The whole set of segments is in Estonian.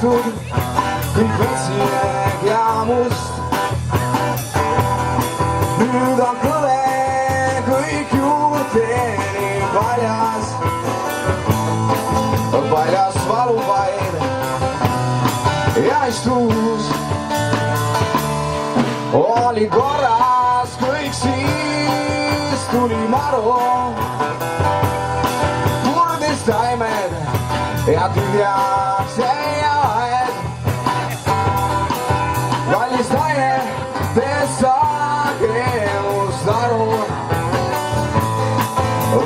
murtud, kõik vesileg ja must. Nüüd on kõle kõik juurdeni paljas, paljas valuvaid ja istus. Oli korras kõik, siis tuli maru, purdis taimed ja tühjaks jäi aed. Kallis naine, tee saage must aru,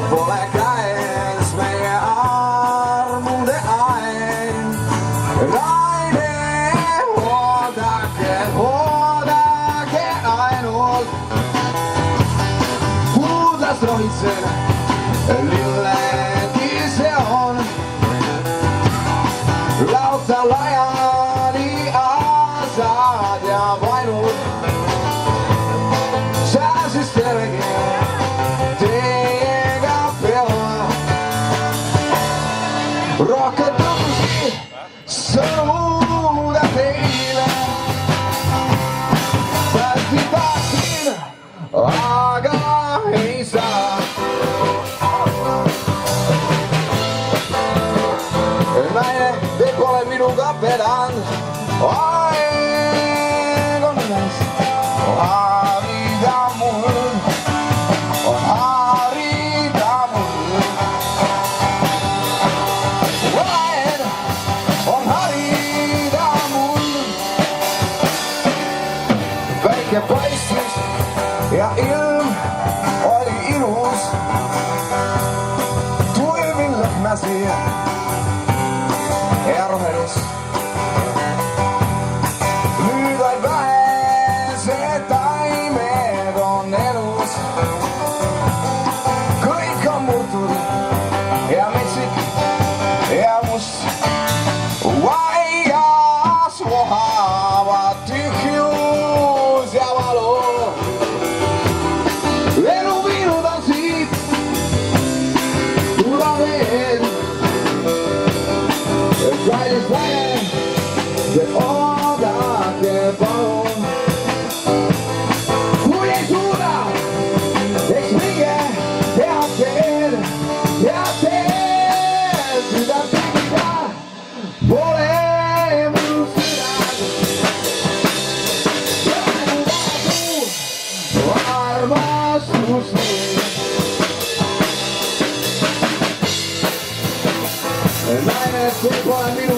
pole käes meie armude aeg. Naine, oodake ainult, puudlas rohitsen, lilled ise on. Lauta laiali asad ja vaenud, sääsis tervegi teiega peale. Rohkem tõusi sõnuda teile, päästi tahtsin, aga ei saa. Naine, te pole minuga pedanud, aeg on üles, harida mul, harida mul. Aeg on harida mul, väike paistis ja ilm oli ilus, tuivin lõhnasin ja rohelus. Nüüd vaid vähesed taimed on elus, kõik on murtud ja metsik ja must. Aias vohavad tühjus ja valu, elu viinud on siit, tule veel. Kallis naine, te oodake palun. Kui ei suuda, eks meie head teed, mida tegida pole mul sõnad. Praegu armastus meil. Naine, see pole minu